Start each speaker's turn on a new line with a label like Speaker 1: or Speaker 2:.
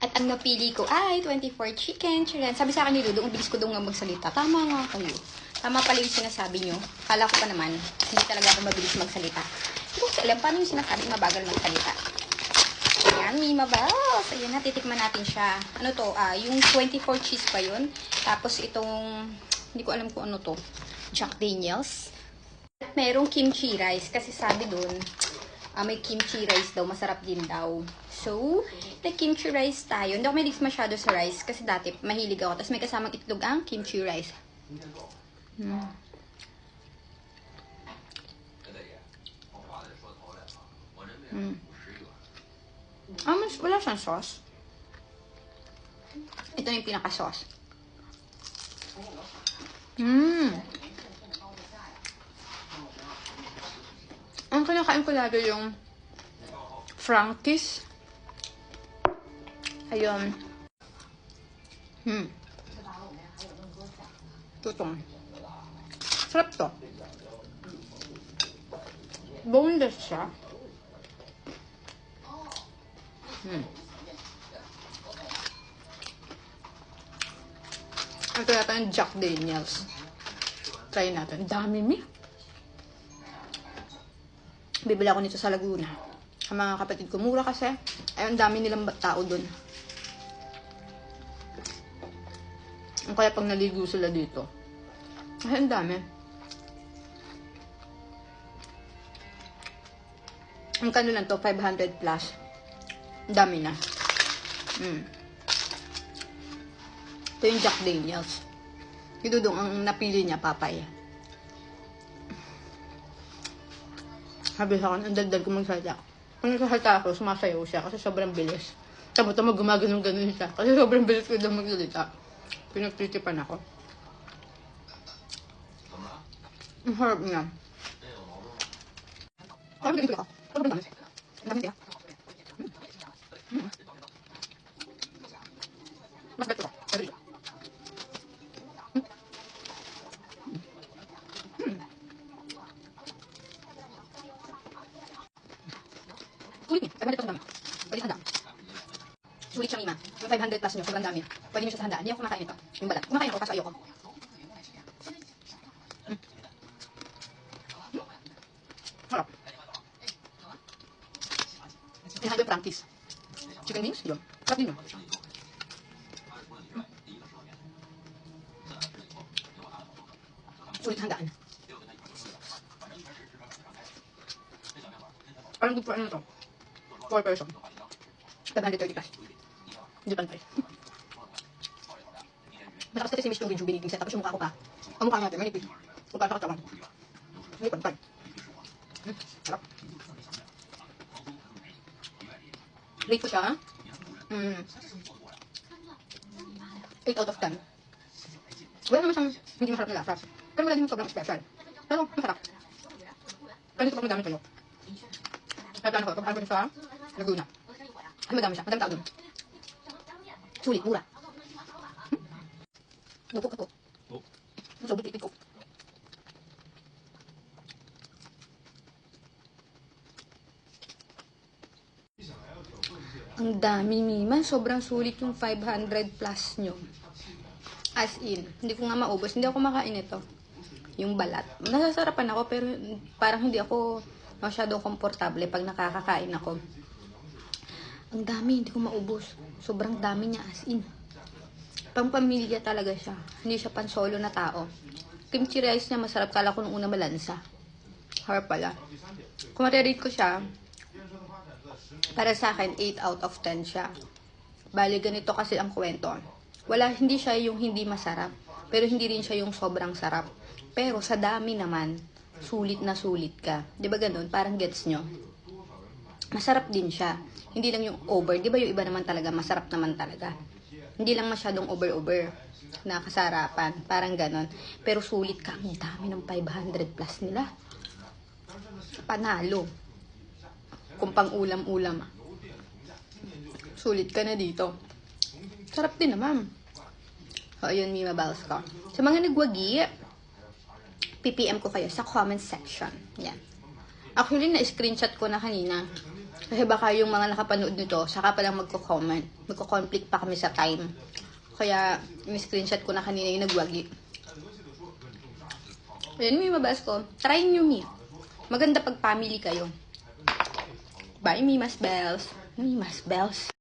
Speaker 1: At ang napili ko ay 24 chicken chicken. Sabi sa akin ni Dudong, ang bilis ko daw nga magsalita. Tama nga kayo. Tama pala yung sinasabi nyo. Kala ko pa naman, hindi talaga ako mabilis magsalita. Hindi ko kasi alam paano yung sinasabi mabagal magsalita. Ayan, Mima Bells. Ayan, natitikman natin siya. Ano to? Yung 24 cheese pa yun. Tapos itong, hindi ko alam kung ano to. Jack Daniels. At merong kimchi rice. Kasi sabi dun, may kimchi rice daw. Masarap din daw. So, kimchi rice tayo. Hindi ako mahilig masyado sa rice. Kasi dati, mahilig ako. Tapos may kasamang itlog ang kimchi rice. Wala siyang sauce. Ito na yung pinaka-sauce. Ang kinakain ko lalo yung Frankie's. Ayun. Tutong. Sarap to. Boneless siya. Ito yata yung Jack Daniels. Try natin. Dami mi. Bibili ako nito sa Laguna. Ang mga kapatid ko. Mura kasi. Ay, ang dami nilang tao dun. Ang kaya pag naligo sila dito. Ay, ang dami. Ang kano lang to, 500 plus. Ang dami na. Ito yung Jack Daniels. Idudong ang napili niya, papay. Sabi sa akin, ang daldal ko magsalita. Kung nagsasalita ako, sumasayaw siya kasi sobrang bilis. Tama-tama gumaganong-ganon siya kasi sobrang bilis ko daw magsalita. Pinagtitipan ako. Ang harap niya. Parang ganito ako. Parang ganito ako. Ang dami siya. Mas beto ko. Pero ito. Sulit niya. 500 plus ang dami. Pwede sa handaan. Sulit siya, Mima. Yung 500 plus nyo, sobrang dami. Pwede nyo siya sa handaan. Hindi ako kumakain ito. Yung balat. Kumakain ako, kaso ayoko. Harap. Pinahan yung Frankie's. Chicken wings, yun. Sarap din yun. Sulit sa handaan. Parang good for ano to? 4 person. 730 plus. Hindi pantay. Matakas kasi si Miss Tugin yung biniging set. Tapos yung mukha ko pa. Ang mukha natin, manipid. Kung para sa katawan. Hindi pantay. Sarap. Rate ko siya. 8 out of 10. Wala naman siyang hindi masarap na lasa. Pero wala din yung sobrang special. Pero masarap. Pero dito pag madami kayo. Kaya plano ko, pag ano sa Laguna. Ay, madami siya. Madami tao dun. Sulit, mura. Nupo ka to. Sobrang tipid ko. Ang dami, Mima. Sobrang sulit yung 500 plus nyo. As in, hindi ko nga maubos. Hindi ako makain ito. Yung balat. Nasasarapan ako, pero parang hindi ako masyadong komportable pag nakakakain ako. Ang dami, hindi ko maubos. Sobrang dami niya, as in. Pang pamilya talaga siya. Hindi siya pan solo na tao. Kimchi rice niya masarap. Kala ko nung una malansa. Harap pala. Kung marirate ko siya, para sa akin, 8 out of 10 siya. Bali, ganito kasi ang kwento. Hindi siya yung hindi masarap. Pero hindi rin siya yung sobrang sarap. Pero sa dami naman, sulit na sulit ka. Di ba ganun? Parang gets nyo. Masarap din siya. Hindi lang yung over. Di ba yung iba naman talaga, masarap naman talaga. Hindi lang masyadong over-over na kasarapan. Parang ganun. Pero sulit ka. Ang dami ng 500 plus nila. Panalo. Kung pang ulam-ulam. Sulit ka na dito. Sarap din naman. O, ayun, Mima Bells ko. Sa mga nagwagi, PPM ko kayo sa comment section. Yan. Actually, na-screenshot ko na kanina Kasi baka yung mga nakapanood nito, saka pa lang magko-comment. Magko-conflict pa kami sa time. Kaya, in-screenshot ko na kanina yung nagwagi. Ayan, may mabas ko. Try nyo, Mi. Maganda pag family kayo. Bye, Mimas Bells. Mimas Bells.